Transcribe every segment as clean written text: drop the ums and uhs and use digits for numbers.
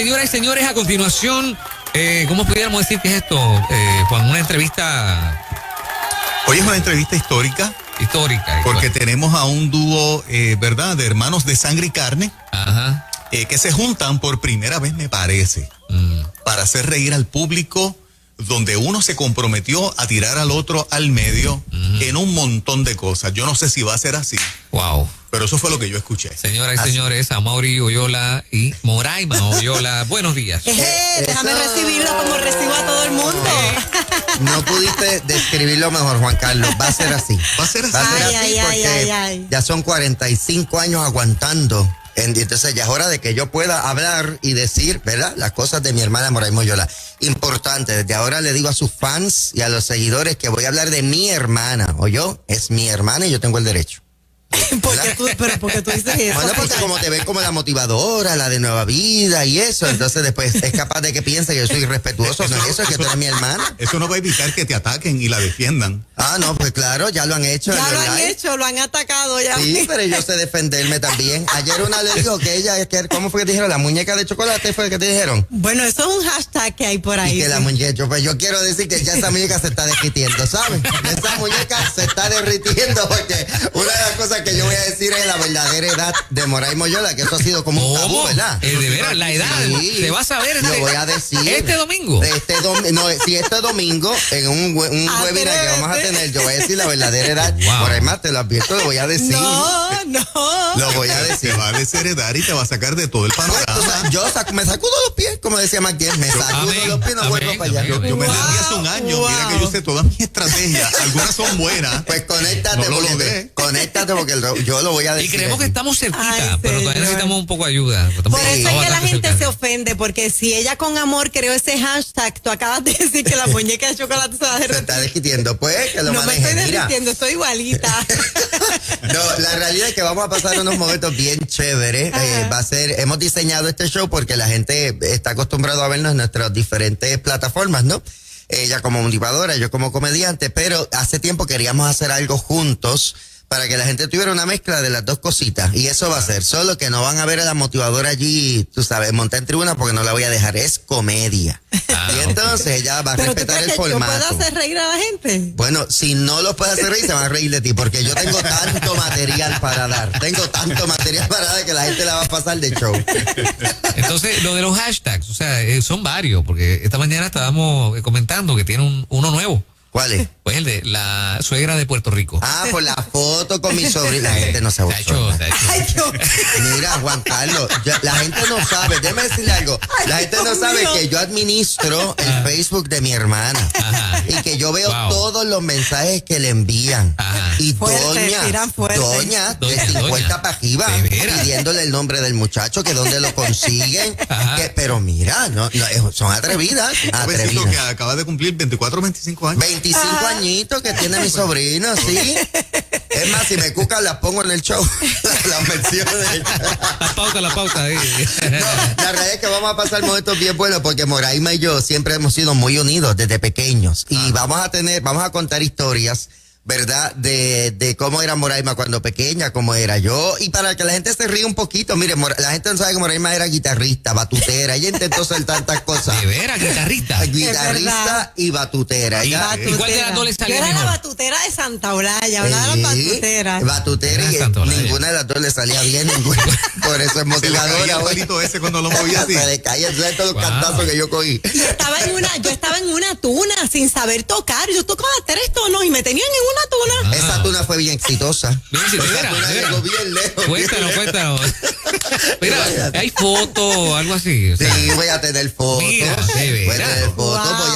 señoras y señores, a continuación, ¿cómo pudiéramos decir que es esto, Juan? Una entrevista... Hoy es una entrevista histórica. Histórica. Porque tenemos a un dúo, ¿verdad? De hermanos de sangre y carne. Ajá. Que se juntan por primera vez, me parece, para hacer reír al público, donde uno se comprometió a tirar al otro al medio en un montón de cosas. Yo no sé si va a ser así. Wow. Pero eso fue lo que yo escuché. Señoras y señores, Amaury Oyola y Moraima Oyola, buenos días. Déjame recibirlo como recibo a todo el mundo. No pudiste describirlo mejor, Juan Carlos. Va a ser así. Va a ser así. Va a ser así porque ya son 45 años aguantando. Entonces ya es hora de que yo pueda hablar y decir, ¿verdad?, las cosas de mi hermana Moraima Oyola. Importante, desde ahora le digo a sus fans y a los seguidores que voy a hablar de mi hermana. ¿Oyó? Es mi hermana y yo tengo el derecho. ¿Por qué tú dices eso? Bueno, porque como te ven como la motivadora, la de nueva vida y eso, entonces después es capaz de que piense que yo soy irrespetuoso. No es eso, es que tú eres mi hermana. Eso no va a evitar que te ataquen y la defiendan. Ah, no, pues claro, ya lo han hecho. Ya lo han hecho, lo han atacado ya. Sí, pero yo sé defenderme también. Ayer una le dijo que ella, ¿cómo fue que te dijeron? La muñeca de chocolate fue que te dijeron. Bueno, eso es un hashtag que hay por ahí. Y que la muñeca, pues yo quiero decir que ya esa muñeca se está derritiendo, ¿sabes? Esa muñeca se está derritiendo porque una de las cosas que yo voy a decir es la verdadera edad de Moraima Oyola, que eso ha sido como un tabú, ¿verdad? De veras, la edad. Sí. Se va a saber Lo voy a decir. Este domingo. Este domingo, en un webinar que vamos a tener, yo voy a decir la verdadera edad. Wow. Moraima, te lo advierto, lo voy a decir. No. Lo voy a decir. Te va a desheredar y te va a sacar de todo el panorama. Yo me sacudo los pies, como decía McGinn, me sacudo los pies, no vuelvo para allá. Yo me rendí hace un año, mira que yo sé todas mis estrategias, algunas son buenas. Pues conéctate, conéctate porque yo lo voy a decir. Y creemos que estamos cerquita, Ay, pero todavía necesitamos un poco de ayuda. Por eso es que la gente se ofende, porque si ella con amor creó ese hashtag, tú acabas de decir que la muñeca de chocolate se va a derretir. Se está derritiendo, pues, que lo no maneje. me estoy derritiendo, estoy igualita. No, la realidad es que vamos a pasar unos momentos bien chéveres. Hemos diseñado este show porque la gente está acostumbrada a vernos en nuestras diferentes plataformas, ¿no? Ella como motivadora, yo como comediante, pero hace tiempo queríamos hacer algo juntos para que la gente tuviera una mezcla de las dos cositas. Y eso va a ser, solo que no van a ver a la motivadora allí, tú sabes, montar en tribuna porque no la voy a dejar, es comedia. Y entonces ella va a respetar el formato. ¿Pero tú puedes hacer reír a la gente? Bueno, si no los puedes hacer reír, se van a reír de ti, porque yo tengo tanto material para dar. Tengo tanto material para dar que la gente la va a pasar de show. Entonces, lo de los hashtags, o sea, son varios, porque esta mañana estábamos comentando que tiene uno nuevo. ¿Cuál es? Pues el de la suegra de Puerto Rico. Ah, por la foto con mi sobrina. La gente no se ha hecho. Ay, Dios. Mira, Juan Carlos, la gente no sabe, déjame decirle algo. La gente no sabe que yo administro el Facebook de mi hermana. Ajá. Y que yo veo todos los mensajes que le envían. Ajá. Y doña de 50 para arriba, pidiéndole el nombre del muchacho, que dónde lo consiguen. Pero mira, son atrevidas. Un besito que acaba de cumplir 24 o 25 años. 25 añitos que tiene mi sobrino, ¿sí? Es más, si me cucan las pongo en el show. Las versiones. La pauta. No, la realidad es que vamos a pasar momentos bien buenos porque Moraima y yo siempre hemos sido muy unidos desde pequeños. Y vamos a contar historias, ¿verdad? De cómo era Moraima cuando pequeña, cómo era yo. Y para que la gente se ríe un poquito, mire, la gente no sabe que Moraima era guitarrista, batutera. Ella intentó ser tantas cosas. ¿De veras, guitarrista? Guitarrista y batutera. ¿Y cuál de las dos le salía mejor? Yo era la batutera de Santa Olaya, una de las batuteras. Batutera y ninguna de las dos le salía bien. Por eso es motivadora. Se le caía el palito ese cuando lo movía así. Se le caía todos los cantazos que yo cogí. Yo estaba en una tuna sin saber tocar. Yo tocaba 3 tonos y me tenían en una tuna. Esa tuna fue bien exitosa. Esa tuna llegó bien lejos. Cuéntanos. Mira, ¿hay fotos o algo así? O sea, sí, voy a tener fotos. Voy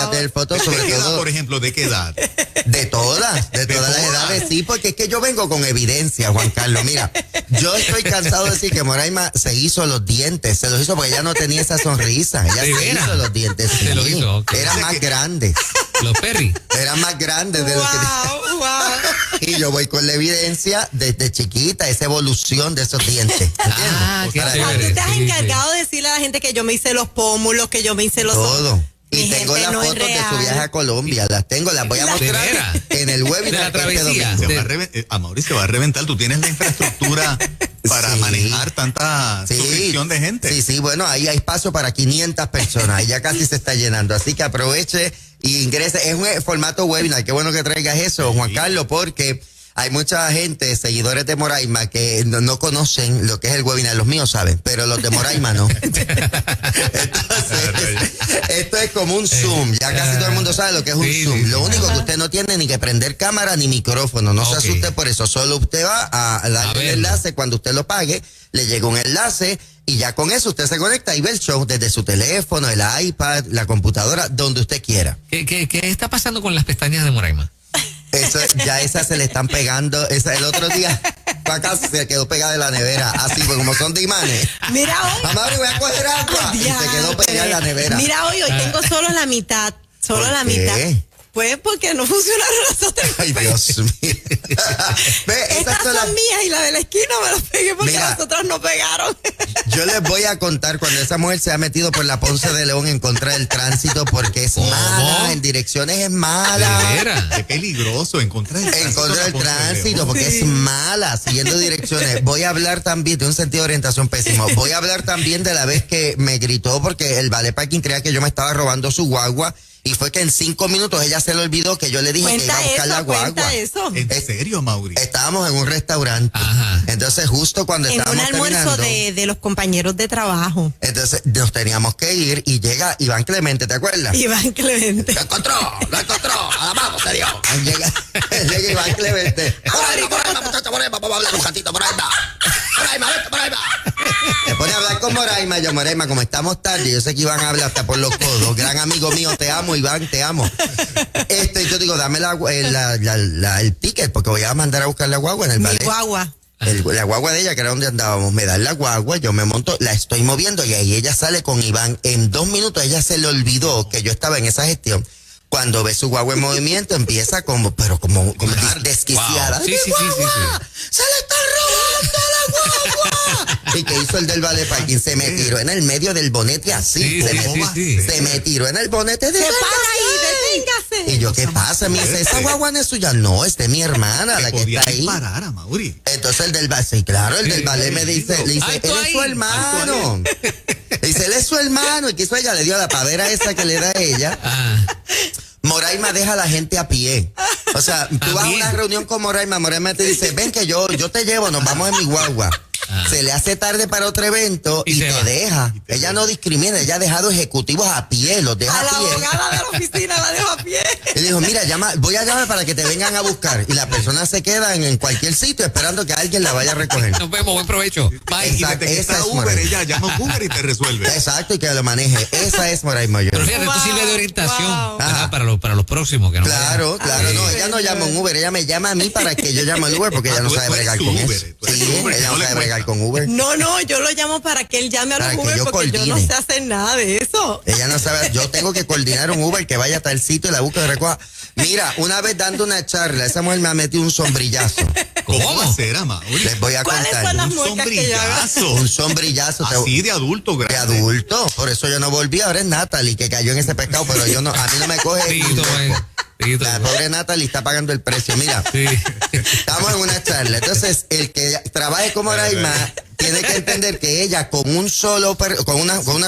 a tener fotos sobre ¿De qué edad, todo. por ejemplo, de qué edad? De todas las edades, sí, porque es que yo vengo con evidencia, Juan Carlos. Mira, yo estoy cansado de decir que Moraima se hizo los dientes, se los hizo porque ella no tenía esa sonrisa. Ella se hizo los dientes, sí. Se lo hizo, okay. Eran más grandes. Los Perry. Eran más grandes de lo que... Y yo voy con la evidencia desde chiquita, esa evolución de esos dientes. Qué tú te has encargado de decirle a la gente que yo me hice los pómulos, que yo me hice los... Todo. Y Mi tengo gente las no es fotos de su real. viaje a Colombia, las voy a mostrar en el webinar de la travesía. este domingo. Amaury se va a reventar, tú tienes la infraestructura para manejar tanta sucesión de gente. Sí, bueno, ahí hay espacio para 500 personas, y ya casi se está llenando, así que aproveche y ingrese. Es un formato webinar, qué bueno que traigas eso, Juan Carlos, porque hay mucha gente, seguidores de Moraima, que no conocen lo que es el webinar. Los míos saben, pero los de Moraima no. Entonces, esto es como un Zoom. Ya casi todo el mundo sabe lo que es un Zoom. Lo único que usted no tiene ni que prender cámara ni micrófono. No se asuste por eso. Solo usted va a darle el enlace cuando usted lo pague. Le llega un enlace y ya con eso usted se conecta y ve el show desde su teléfono, el iPad, la computadora, donde usted quiera. ¿Qué está pasando con las pestañas de Moraima? Eso, ya esas se le están pegando. El otro día, acá se quedó pegada de la nevera, así, pues como son de imanes. Mira hoy. Mamá, voy a coger agua. Y se quedó pegada en la nevera. Mira hoy tengo solo la mitad. Solo la mitad. Pues porque no funcionaron las otras. Ay, Dios mío. Estas son mías y la de la esquina me las pegué porque las otras no pegaron. Yo les voy a contar cuando esa mujer se ha metido por la Ponce de León en contra del tránsito porque es mala, en direcciones es mala. Qué peligroso, en contra del tránsito. En contra del tránsito porque es mala, siguiendo direcciones. Voy a hablar también de un sentido de orientación pésimo. Voy a hablar también de la vez que me gritó porque el Valet Parking creía que yo me estaba robando su guagua. Y fue que en 5 minutos ella se le olvidó que yo le dije que iba a buscar la guagua. ¿En serio, Mauri? Estábamos en un restaurante. Ajá. Entonces, justo cuando estábamos en un almuerzo de los compañeros de trabajo. Entonces, nos teníamos que ir y llega Iván Clemente, ¿te acuerdas? Iván Clemente. ¡Lo encontró! ¡Vamos, se dio! Llega Iván Clemente. Vamos a hablar un ratito, Moraima. Moraima, vete, Moraima. Se pone a hablar con Moraima. Yo, Moraima, como estamos tarde, yo sé que Iván habla hasta por los codos. Gran amigo mío, te amo, Iván, te amo. Y yo digo, dame el ticket, porque voy a mandar a buscar la guagua en el ballet. Mi guagua. La guagua de ella, que era donde andábamos, me dan la guagua, yo me monto, la estoy moviendo y ahí ella sale con Iván. En 2 minutos ella se le olvidó que yo estaba en esa gestión. Cuando ve su guagua en movimiento, empieza como desquiciada. Wow. Sí. ¡Se le está robando la guagua! ¿Y qué hizo el del Valet Parking? Se me tiró en el medio del bonete así. Se me tiró en el bonete de... ¡Se para ahí, deténgase! Y yo, ¿qué pasa? Me dice, ¿esa guagua no es suya? No, es de mi hermana, la que está ahí. Parar a Mauri. Entonces el del Valet, sí, claro, el del Valet me dice, le dice, él es su hermano. Le dice, él es su hermano. Y que hizo ella, le dio la pavera esa que le da a ella. Moraima deja a la gente a pie. O sea, tú vas a una reunión con Moraima te dice, ven que yo te llevo, nos vamos en mi guagua. Se le hace tarde para otro evento y te deja. Ella no discrimina, ella ha dejado ejecutivos a pie, los deja a pie. A la abogada de la oficina la deja a pie. Y dijo, mira, voy a llamar para que te vengan a buscar. Y la persona se queda en cualquier sitio esperando que alguien la vaya a recoger. Nos vemos, buen provecho. Bye. Exacto, y desde que está Uber, ella llama a Uber y te resuelve. Exacto, y que lo maneje. Esa es Moraima. Pero fíjate, esto sirve de orientación para los próximos. Que no claro, no, ella no llama un Uber, ella me llama a mí para que yo llame al Uber porque ella no sabe bregar con eso. Sí, ella no sabe bregar con Uber. No, yo lo llamo para que él llame a los Uber porque yo no sé hacer nada de eso. Ella no sabe, yo tengo que coordinar un Uber que vaya hasta el sitio y la busque y recoja. Mira, una vez dando una charla, esa mujer me ha metido un sombrillazo. ¿Cómo hacer, Mauri? Les voy a contar. Son las un sombrillazo. Un sombrillazo. Así de adulto, grande. De adulto. Por eso yo no volví. Ahora es Natalie que cayó en ese pescado, pero a mí no me coge. La pobre Natalie está pagando el precio. Mira, estamos en una charla. Entonces, el que trabaje como Moraima tiene que entender que ella con una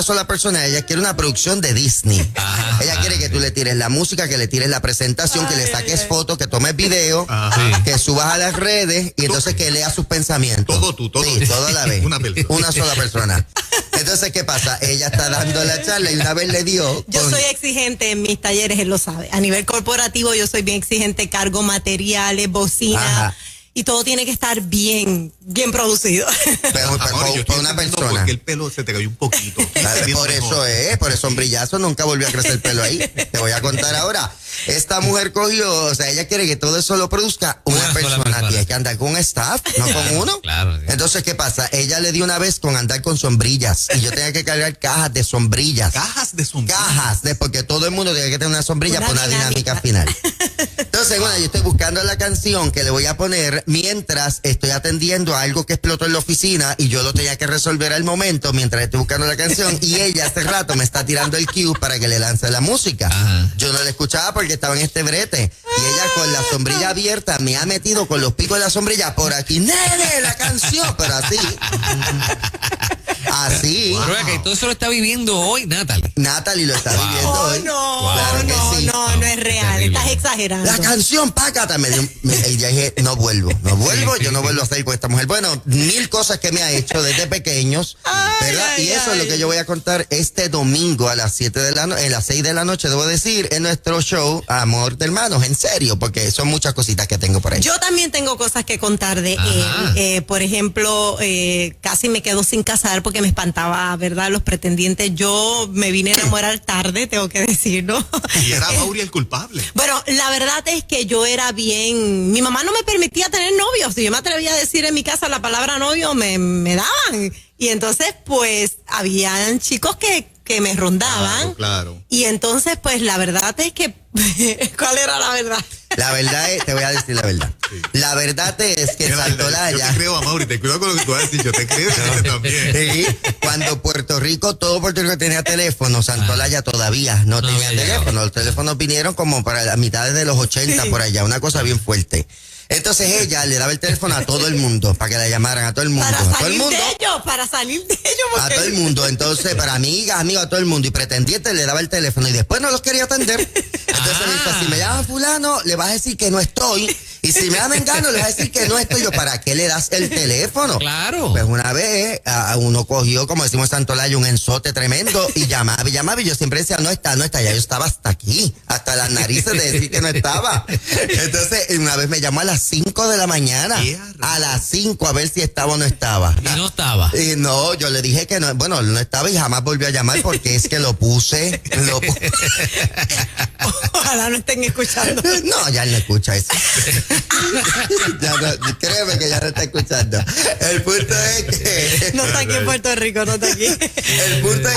sola persona, ella quiere una producción de Disney. Ella quiere que tú le tires la música, que le tires la presentación, que le saques fotos, que tomes video, que subas a las redes y entonces que lea sus pensamientos. Todo. Sí, todo a la vez. Una sola persona. Entonces, ¿qué pasa? Ella está dando la charla y una vez le dio... Yo soy exigente en mis talleres, él lo sabe. A nivel corporativo yo soy bien exigente, cargo materiales, bocinas. Y todo tiene que estar bien producido. Pero por una persona. Porque el pelo se te cayó un poquito. Por el sombrillazo nunca volvió a crecer el pelo ahí. Te voy a contar ahora. Esta mujer cogió, o sea, ella quiere que todo eso lo produzca una persona. Tiene que andar con un staff, no con uno. Claro. Sí. Entonces, ¿qué pasa? Ella le dio una vez con andar con sombrillas. Y yo tenía que cargar cajas de sombrillas. Cajas de sombrillas. Porque todo el mundo tiene que tener una sombrilla por una dinámica final. Entonces, Entonces, bueno, yo estoy buscando la canción que le voy a poner mientras estoy atendiendo a algo que explotó en la oficina y yo lo tenía que resolver al momento mientras estoy buscando la canción y ella hace rato me está tirando el cue para que le lance la música. Ajá. Yo no la escuchaba porque estaba en este brete y ella con la sombrilla abierta me ha metido con los picos de la sombrilla por aquí. ¡Nene, la canción! Pero así. Así. Pero acá, y todo eso lo está viviendo hoy Natalie. Natalie lo está viviendo hoy. No, Claro que sí. no es real. Terrible. Estás exagerando. La canción, pácata, y ya dije, no vuelvo, yo no vuelvo a salir con esta mujer. Bueno, 1000 cosas que me ha hecho desde pequeños, ¿verdad? Y eso es lo que yo voy a contar este domingo a las 6 de la noche, debo decir, en nuestro show Amor de Hermanos, en serio, porque son muchas cositas que tengo por ahí. Yo también tengo cosas que contar de él. Por ejemplo, casi me quedo sin casar porque me espantaba, ¿verdad? Los pretendientes. Yo me vine a enamorar tarde, tengo que decirlo. Y era Mauri el culpable. Bueno, la verdad es que yo era bien. Mi mamá no me permitía tener novios. Si yo me atrevía a decir en mi casa la palabra novio, me daban. Y entonces, pues, habían chicos que me rondaban. Claro. Y entonces, pues, la verdad es que. ¿Cuál era la verdad? La verdad es, te voy a decir la verdad. Sí. La verdad es que Yo Santolaya. te creo a Mauri, te cuidado con lo que tú vas a decir, yo te creo y también. Sí, cuando todo Puerto Rico tenía teléfono, Santolaya todavía no tenía había llegado. teléfono. Los teléfonos vinieron como para la mitad de los 80 por allá, una cosa bien fuerte. Entonces ella le daba el teléfono a todo el mundo, para que la llamaran a todo el mundo. Para A todo el salir mundo. de ellos, para salir de ellos. A Porque todo el mundo, entonces para amigas, amigos, a todo el mundo. Y pretendiente le daba el teléfono y después no los quería atender. Entonces me dice, si me llama fulano, le vas a decir que no estoy. Y si me llama Mengano, le vas a decir que no estoy. Yo, ¿para qué le das el teléfono? Claro. Pues una vez a uno cogió, como decimos en Santolaya, un enzote tremendo y llamaba. Y yo siempre decía, no está. Ya yo estaba hasta aquí, hasta las narices de decir que no estaba. Entonces una vez me llamó a las 5 de la mañana. A las 5 a ver si estaba o no estaba. Y no estaba. Y no, yo le dije que no, bueno, no estaba y jamás volvió a llamar porque es que lo puse. ojalá no estén escuchando. No, ya él no escucha eso. Ya no, créeme que ya no está escuchando. El punto es que... No está aquí en Puerto Rico, no está aquí. El punto es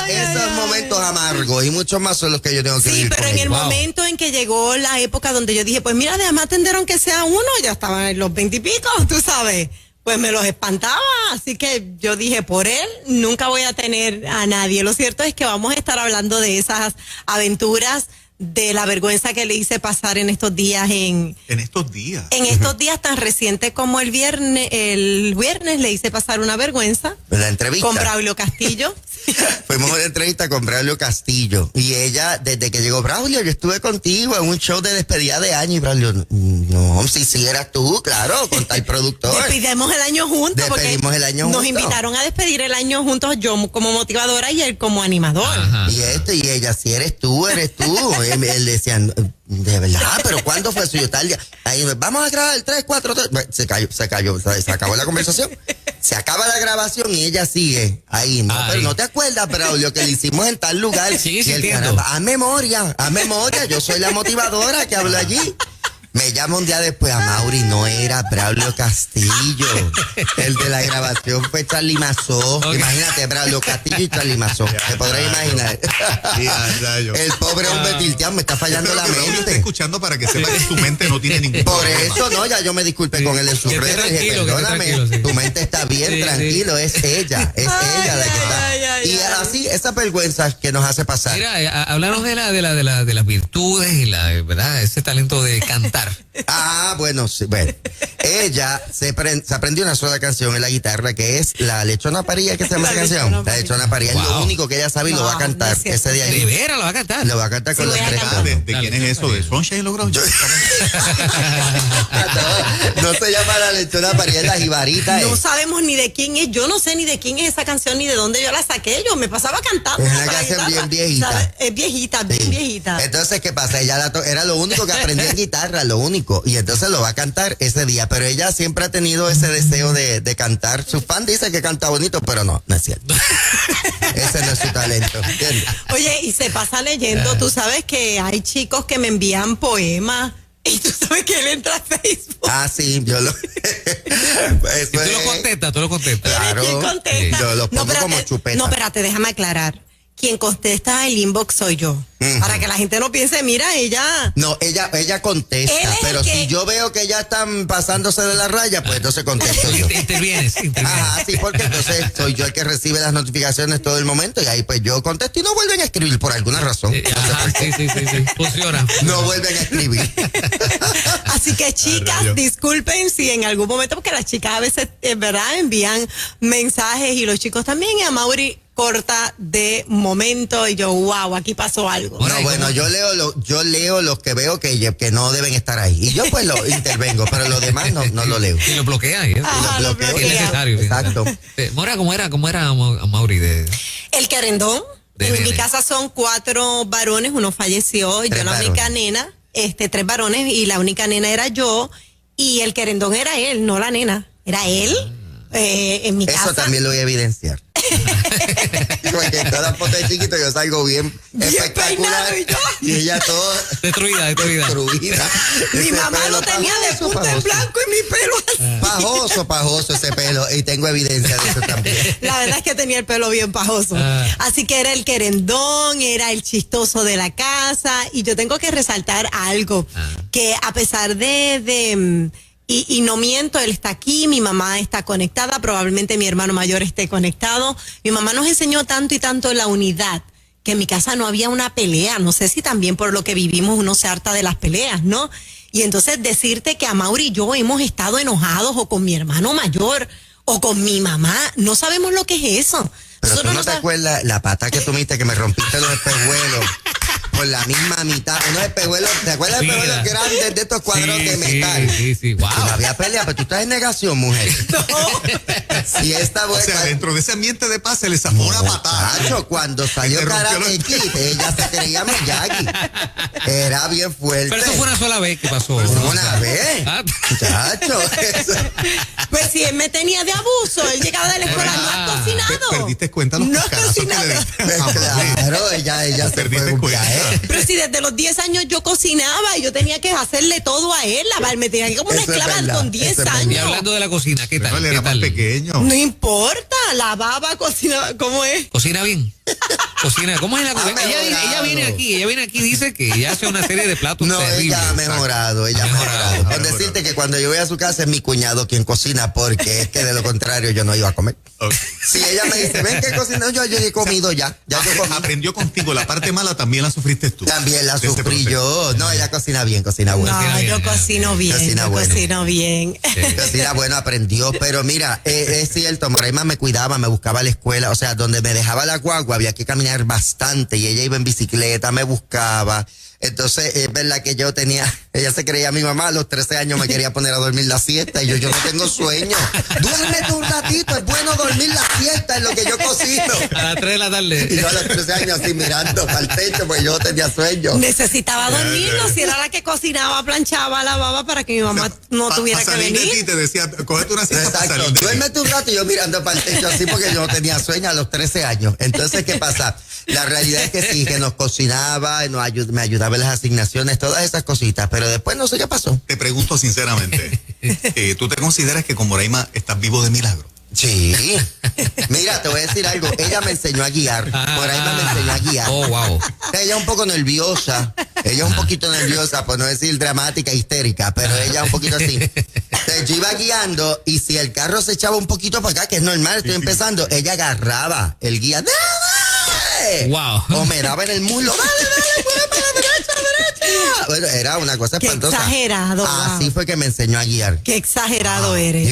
que esos momentos amargos y muchos más son los que yo tengo que Sí, vivir pero con en el él. momento en que llegó la época donde yo dije, pues mira, déjame atender aunque sea uno, ya estaban en los 20 y pico, tú sabes. Pues me los espantaba, así que yo dije, por él nunca voy a tener a nadie. Lo cierto es que vamos a estar hablando de esas aventuras, de la vergüenza que le hice pasar en estos días En estos días. en estos días tan recientes como el viernes le hice pasar una vergüenza La entrevista. con Braulio Castillo. Fuimos a una entrevista con Braulio Castillo. Y ella, desde que llegó, Braulio, yo estuve contigo en un show de despedida de año. Y Braulio, no, si eras tú, claro, con tal productor. Despedimos el año juntos porque Despedimos el año nos juntos. invitaron a despedir el año juntos, yo como motivadora y él como animador. Ajá. Y ella, si eres tú. Él decía, de verdad, pero ¿cuándo fue eso? Yo tal día. Ahí, vamos a grabar el 3, 4, 3. Se cayó, se acabó la conversación. Se acaba la grabación y ella sigue ahí. No, Ay. pero no te acuerdas, Braulio, que le hicimos en tal lugar. Sigue Y el sintiendo. caramba, haz memoria, yo soy la motivadora que habló allí. Me llama un día después a Mauri, no era Braulio Castillo. El de la grabación fue Charly Mazó. Okay. Imagínate, Braulio Castillo y Charly Mazó. Te podrás imaginar. El pobre hombre tilteado me está fallando la Yo estoy mente. escuchando para que sepa que su mente no tiene ningún Por problema. eso, no, ya yo me disculpé con él en su Que esté red. Dije, tranquilo, que esté perdóname, tranquilo, sí. tu mente está bien, Sí, tranquilo, es ella la que está. ay, Y ay. así, esas vergüenzas que nos hace pasar. Mira, háblanos de las virtudes y ¿verdad? Ese talento de cantar. Bueno, sí, bueno. Ella se aprendió una sola canción en la guitarra que es La Lechona Parilla, que se llama La esa canción. Lechona La Parilla. Lechona Parilla. Es lo Wow. único que ella sabe y lo va a No, cantar no es cierto. ese día. De veras lo va a cantar. Lo va a cantar con Sí, los voy a tres cantar. tonos. ¿De Dale, quién es eso? ¿De Sunshine Logro? No se llama La Lechona Parilla, es la jibarita. No sabemos ni de quién es, yo no sé ni de quién es esa canción ni de dónde yo la saqué, yo me pasaba cantando. Es una con la canción guitarra. bien viejita. ¿Sabes? Es viejita, bien Sí. viejita. Entonces, ¿qué pasa? Ella era lo único que aprendía en guitarra, lo único. Y entonces lo va a cantar ese día. Pero ella siempre ha tenido ese deseo de cantar. Sus fans dicen que canta bonito, pero no es cierto. Ese no es su talento, ¿entiendes? Oye, y se pasa leyendo, tú sabes que hay chicos que me envían poemas y tú sabes que él entra a Facebook. Ah, sí, yo lo... Y tú lo contestas, Claro. ¿Quién contesta? Yo los pongo como chupeta. No, espérate, déjame aclarar. quien contesta el inbox soy yo. Para que la gente no piense, mira, ella... No, ella contesta, Él es pero el que- si yo veo que ya están pasándose de la raya, pues entonces contesto yo. Intervienes. Ajá, sí, porque entonces soy yo el que recibe las notificaciones todo el momento y ahí pues yo contesto y no vuelven a escribir por alguna razón. Ajá, sí. Funciona. No vuelven a escribir. Así que chicas, rayo. disculpen si en algún momento, porque las chicas a veces, ¿verdad? Envían mensajes y los chicos también, y a Mauri corta de momento y yo, wow, aquí pasó algo. Ahora, No, ¿y bueno, cómo? yo leo los que veo que no deben estar ahí. Y yo pues lo intervengo, pero los demás no lo leo. Y lo bloquea. ¿eh? Ajá, lo lo bloqueo. Es necesario. Exacto. Mora, ¿cómo era Mauri? El querendón. De En mi nene. casa son 4 varones, uno falleció, yo Tres la única varones. nena, 3 varones y la única nena era yo y el querendón era él, no la nena, era él. En mi casa. Eso también lo voy a evidenciar. Porque en todas las fotos de chiquito yo salgo bien espectacular peinado y ella toda Destruida. destruida. Mi Ese mamá pelo lo tenía de pajoso, punta en pajoso. blanco y mi pelo así. Pajoso ese pelo y tengo evidencia de eso también. La verdad es que tenía el pelo bien pajoso. Así que era el querendón, era el chistoso de la casa. Y yo tengo que resaltar algo, que a pesar y no miento, él está aquí, mi mamá está conectada, probablemente mi hermano mayor esté conectado. Mi mamá nos enseñó tanto y tanto la unidad, que en mi casa no había una pelea. No sé si también por lo que vivimos uno se harta de las peleas, ¿no? Y entonces decirte que a Mauri y yo hemos estado enojados o con mi hermano mayor o con mi mamá, no sabemos lo que es eso. Pero tú Nosotros no te sab- acuerdas la pata que tú me diste que me rompiste los espejuelos por la misma mitad. Unos espejuelos, ¿te acuerdas de Mira. espejuelos grandes de estos cuadros de Sí, metal? sí. Wow. Que no había pelea, pero tú estás en negación, mujer. Si esta O vuelta. sea, dentro de ese ambiente de paz se le zafó una patada. Muchacho, cuando salió Te rompió Karate los- Kid, ella se creía Miyagi. Era bien fuerte. Pero eso fue una sola vez que pasó. Pero ¿no? una vez. Ah. Muchacho, eso. Pues si él me tenía de abuso, él llegaba de la escuela, no has verdad. cocinado. Perdiste cuenta los No has cascarazos que le cocinado. diste a Pues Mauri. claro, ella se Perdiste fue un cuenta. viaje. Pero si desde los 10 años yo cocinaba y yo tenía que hacerle todo a él, lavarme, tenía que como una Eso es esclava verdad, con 10 eso es verdad. Y años. hablando de la cocina, ¿qué tal? Pero él ¿Qué era más tal? pequeño. No importa, lavaba, cocinaba, ¿cómo es? ¿Cocina bien? Cocina. ¿Cómo es la cocina? Ha Ella mejorado. viene aquí y dice que ella hace una serie de platos No, terribles. ella ha mejorado, ella ha Ha mejorado. mejorado. Con decirte que cuando yo voy a su casa es mi cuñado quien cocina, porque es que de lo contrario yo no iba a comer. Ok. Si ella me dice, ven que cocino, yo he comido ya yo comí. Aprendió contigo. La parte mala también la sufriste tú. También la de ese sufrí proceso. yo. No, ella cocina bien, cocina bueno. Cocina No, bien, yo cocino bien, Cocina yo bueno. cocino bien. Cocina bueno, aprendió. Pero mira, es cierto, Moraima me cuidaba, me buscaba a la escuela. O sea, donde me dejaba la guagua había que caminar bastante y ella iba en bicicleta, me buscaba. Entonces, es verdad que ella se creía mi mamá, a los 13 años me quería poner a dormir la siesta y yo no tengo sueño. Duérmete un ratito, es bueno dormir la siesta, es lo que yo cocino. A las 3 de la tarde. Y yo a los 13 años así mirando para el techo, pues yo no tenía sueño. Necesitaba dormirlo, si era la que cocinaba, planchaba, lavaba para que mi mamá no tuviera Pa' que salir de ti venir. te decía, cógete una siesta para Exacto, salir de ti. duérmete un rato y yo mirando para el techo así porque yo no tenía sueño a los 13 años. Entonces, ¿qué pasa? La realidad es que sí, que nos cocinaba, me ayudaba en las asignaciones, todas esas cositas, pero después no sé qué pasó. Te pregunto sinceramente, ¿tú te consideras que con Moraima estás vivo de milagro? Sí. Mira, te voy a decir algo. Ella me enseñó a guiar. Por ahí me enseñó a guiar. Oh, wow. Ella es un poco nerviosa. Ella es un poquito nerviosa, por no decir dramática, histérica, pero ella es un poquito así. Entonces, yo iba guiando y si el carro se echaba un poquito para acá, que es normal, estoy empezando, ella agarraba el guía. ¡Dale! Wow. O me daba en el muslo. ¡Dale, mueve para la derecha, a la derecha! Bueno, era una cosa Qué espantosa. exagerado, Así wow. fue que me enseñó a guiar. Qué exagerado eres.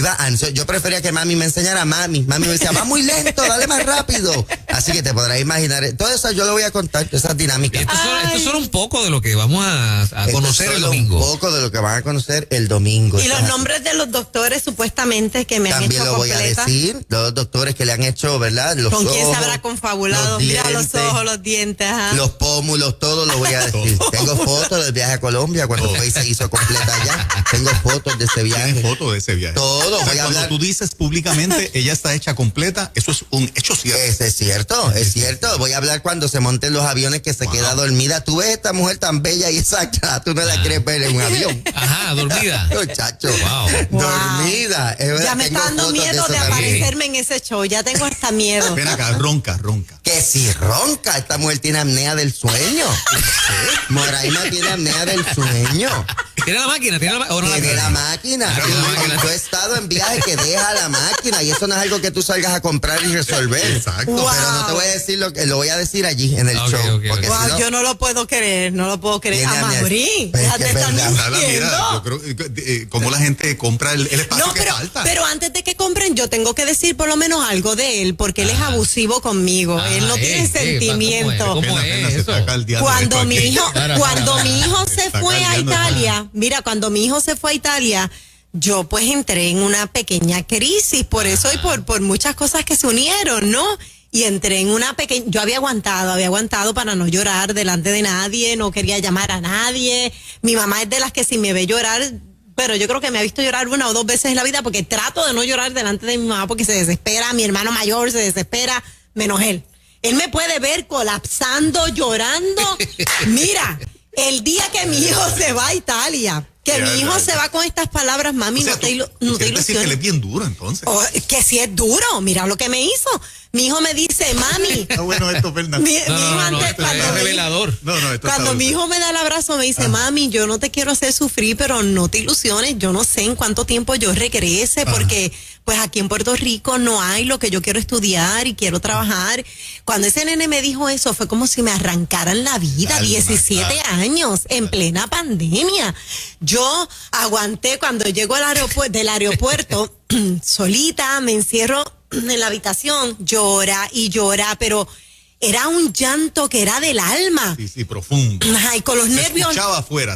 Yo prefería que mami me enseñara. Mami me decía, va muy lento, dale más rápido. Así que te podrás imaginar. Todo eso yo lo voy a contar, esas dinámicas. Esto es solo un poco de lo que vamos a conocer Esto es el solo domingo. Un poco de lo que van a conocer el domingo. Y los Eso es nombres de los doctores supuestamente que me han También hecho lo voy completa. a decir. Los doctores que le han hecho, ¿verdad? Los ¿Con quién ojos, se habrá confabulado? los Mira los dientes, ojos, los dientes, ajá. Los pómulos, todo lo voy a decir. Tengo fotos, les voy viaje a Colombia cuando fue y se hizo completa allá. Tengo fotos de ese viaje. Tienes fotos de ese viaje. Todo. O sea, cuando tú dices públicamente, ella está hecha completa, eso es un hecho cierto. Es cierto. Voy a hablar cuando se monten los aviones que se queda dormida. Tú ves esta mujer tan bella y exacta, tú no la quieres ver en un avión. Ajá, dormida. Muchacho. Wow. Dormida. Ya me está dando miedo de aparecerme en ese show. Ya tengo hasta miedo. Ven acá, ronca. Que si ronca, esta mujer tiene apnea del sueño. Moraima tiene apnea del sueño. ¿Tiene la máquina? Tiene la máquina. Yo he estado en viajes que deja la máquina y eso no es algo que tú salgas a comprar y resolver. Exacto. Wow. Pero no te voy a decir lo voy a decir allí en el show. Porque Wow, si no, yo no lo puedo creer. Tiene Amaury, apnea. déjate Es que es estar verdad. mintiendo. Yo creo cómo la gente compra el espacio No, que falta. pero antes de que compren, yo tengo que decir por lo menos algo de él, porque él es abusivo conmigo. Él no tiene sentimiento. ¿Cómo Pena, es se está eso? caldeando Cuando esto mi aquí. hijo, se Está fue a caldeando. Italia, mira, cuando mi hijo se fue a Italia, yo pues entré en una pequeña crisis por eso y por muchas cosas que se unieron, ¿no? Y entré en una pequeña, yo había aguantado para no llorar delante de nadie, no quería llamar a nadie. Mi mamá es de las que si me ve llorar, pero yo creo que me ha visto llorar 1 o 2 veces en la vida porque trato de no llorar delante de mi mamá porque se desespera, mi hermano mayor se desespera, menos él. Él me puede ver colapsando, llorando. Mira, el día que mi hijo se va a Italia, mi hijo se va con estas palabras, mami, O sea, no te tú quieres decir que él es bien duro, entonces. que si es duro, mira lo que me hizo. Mi hijo me dice, mami. Está bueno esto, Fernanda. Mi hijo antes, esto cuando es me- revelador. Cuando mi hijo me da el abrazo, me dice, mami, yo no te quiero hacer sufrir, pero no te ilusiones. Yo no sé en cuánto tiempo yo regrese, porque pues aquí en Puerto Rico no hay lo que yo quiero estudiar y quiero trabajar. Cuando ese nene me dijo eso, fue como si me arrancaran la vida, Calma, 17 años, en plena pandemia. Yo aguanté cuando llego del aeropuerto, solita, me encierro en la habitación, llora, pero era un llanto que era del alma. Sí, profundo. Ajá, y con los nervios.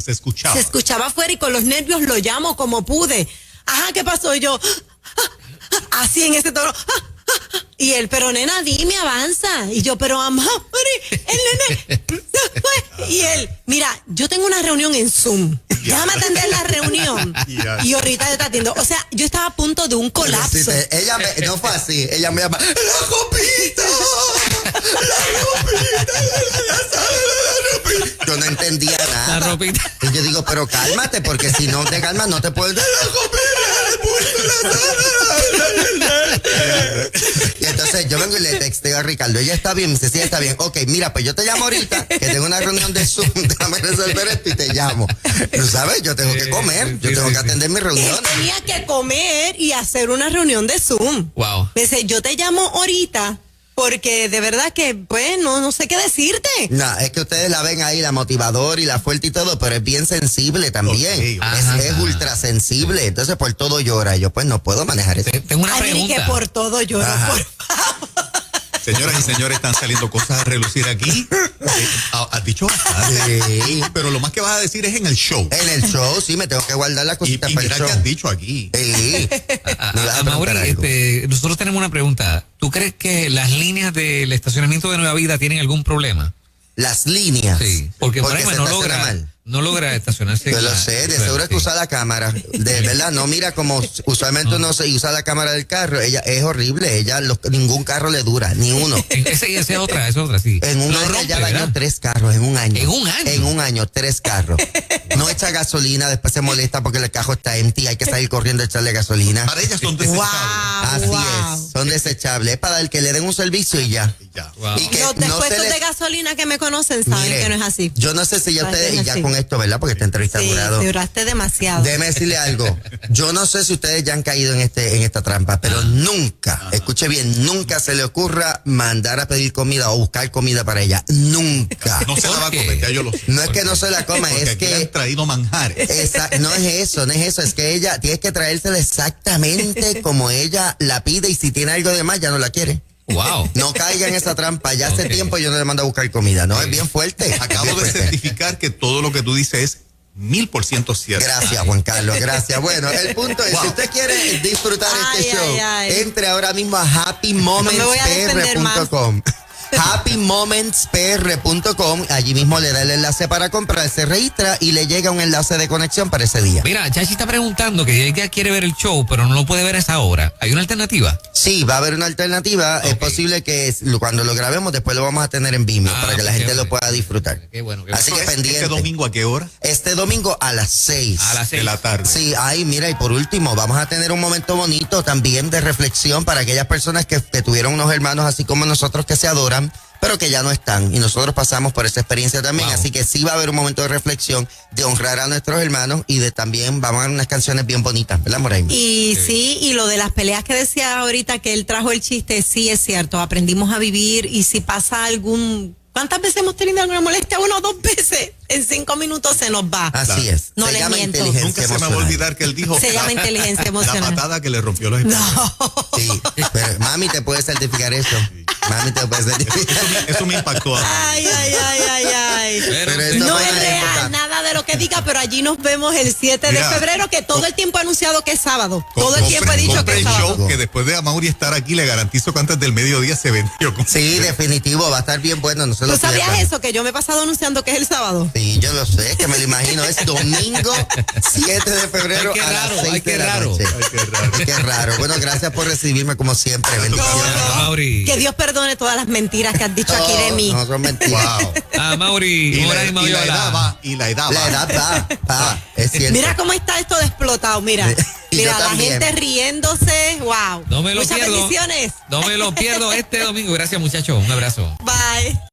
Se escuchaba. Se escuchaba afuera y con los nervios lo llamo como pude. Ajá, ¿qué pasó? Y yo, así en ese tono. Y él, pero nena, dime, avanza. Y yo, pero Amaury, el nene se fue. Y él, mira, yo tengo una reunión en Zoom. Déjame atender la reunión. Ya. Y ahorita yo te atiendo. O sea, yo estaba a punto de un colapso. No fue así. Ella me llama, ¡la copita! Yo no entendía La nada. ropita. Y yo digo, pero cálmate, porque si no te calmas, no te puedes dar la copita. Y entonces yo vengo y le texteo a Ricardo. Ella está bien, me dice, sí, está bien. Ok, mira, pues yo te llamo ahorita, que tengo una reunión de Zoom, déjame resolver esto y te llamo. Tú sabes, yo tengo que comer, yo tengo que atender mi reunión. Él tenía que comer y hacer una reunión de Zoom. Wow. Me dice, yo te llamo ahorita porque de verdad que, pues, no sé qué decirte. No, es que ustedes la ven ahí, la motivadora y la fuerte y todo, pero es bien sensible también. Ok, Es ultra sensible, entonces por todo llora. Yo pues no puedo manejar eso. Tengo una Ay, que pregunta. por todo lloro, Ajá. por favor. Señoras y señores, están saliendo cosas a relucir aquí. Has dicho bastante. Sí. Pero lo más que vas a decir es en el show. En el show, sí, me tengo que guardar las Y cositas para el mira show. que has dicho aquí. Sí. Me ibas a Amaury, preguntar algo. nosotros tenemos una pregunta. ¿Tú crees que las líneas del estacionamiento de Nueva Vida tienen algún problema? Las líneas. Sí, porque Moraima se no estaciona logra, mal. no logra estacionarse. Yo en lo la- sé, de seguro es que usa la cámara. De verdad, no mira como usualmente uno se usa la cámara del carro. Ella es horrible. Ningún carro le dura, ni uno. Esa es otra, sí. En un Lo año rompe, ya dañó ¿verdad? 3 carros, en un año. ¿En un año? En un año, 3 carros. No echa gasolina, después se molesta porque el carro está empty, hay que salir corriendo a echarle gasolina. Para ellas son desechables. Así Wow. es, son desechables. Es para el que le den un servicio y ya. Ya. Wow. Y que Los no descuentos se les- de gasolina que me conocen saben Mire, que no es así. Yo no sé si ya Saben que ustedes, no y es ya así. con esto, ¿verdad? Porque esta entrevista ha Sí, durado. duraste demasiado. Déjeme decirle algo. Yo no sé si ustedes ya han caído en esta trampa, pero nunca, escuche bien, nunca se le ocurra mandar a pedir comida o buscar comida para ella. Nunca. No se la va a ¿Por qué? comer, ya yo lo sé. No es que no se la coma, Porque es aquí le que han traído manjares. no es eso, es que ella tiene que traérsela exactamente como ella la pide y si tiene algo de más ya no la quiere. Wow. No caiga en esa trampa, ya hace Ok. tiempo yo no le mando a buscar comida, ¿no? Es bien fuerte. Acabo Bien de fuerte. certificar que todo lo que tú dices es 1000% cierto. Gracias, Juan Carlos, gracias. Bueno, el punto es, Wow. si usted quiere disfrutar Ay, este show, ay, ay. entre ahora mismo a No me voy a defender más. happymomentsPR.com. happymomentspr.com. Allí mismo le da el enlace para comprar, se registra y le llega un enlace de conexión para ese día. Mira, Chachi está preguntando que ella quiere ver el show, pero no lo puede ver a esa hora. ¿Hay una alternativa? Sí, va a haber una alternativa. Okay. Es posible que cuando lo grabemos después lo vamos a tener en Vimeo para que la gente bueno. lo pueda disfrutar. Qué bueno. Así que pendiente. ¿Este domingo a qué hora? Este domingo a las 6. A las 6 de la tarde. Sí, mira, y por último, vamos a tener un momento bonito también de reflexión para aquellas personas que tuvieron unos hermanos así como nosotros que se adoran, pero que ya no están. Y nosotros pasamos por esa experiencia también. Wow. Así que sí va a haber un momento de reflexión, de honrar a nuestros hermanos y de también vamos a dar unas canciones bien bonitas, ¿verdad, Moraima? Y sí, y lo de las peleas que decía ahorita que él trajo el chiste, sí es cierto, aprendimos a vivir y si pasa ¿cuántas veces hemos tenido alguna molestia? 1 o 2 veces. En 5 minutos se nos va. Así es. No se les llama miento. inteligencia Nunca se me va a emocional. olvidar que él dijo. Se llama inteligencia La emocional. patada que le rompió los espejos. No. Sí, pero mami te puede certificar eso. Mami te puede certificar. Eso me impactó. Ay. Pero eso No fue es una real época. nada de lo que diga, pero allí nos vemos el 7 Mira, de febrero, que todo el tiempo ha anunciado que es sábado. Todo el tiempo he dicho que Compre es el sábado. show, que después de Amaury estar aquí, le garantizo que antes del mediodía se vendió. Sí, definitivo, va a estar bien bueno, no se lo ¿Tú sabías pierdan. eso? Que yo me he pasado anunciando que es el sábado. Sí, yo lo sé, que me lo imagino. Es domingo 7 de febrero Ay, qué a las raro, 6 ay, qué de la raro. noche. Ay, qué raro. Qué raro. Bueno, gracias por recibirme como siempre. Bendiciones. Mauri. Que Dios perdone todas las mentiras que has dicho aquí de mí. No son mentiras. Wow. Mauri, Y Moraima la Viola. edad va. Y la edad La va. edad va, es cierto. Mira cómo está esto de explotado, mira. Y yo Mira, la también. gente riéndose. Wow. No me lo Muchas pierdo. bendiciones. No me lo pierdo este domingo. Gracias, muchachos. Un abrazo. Bye.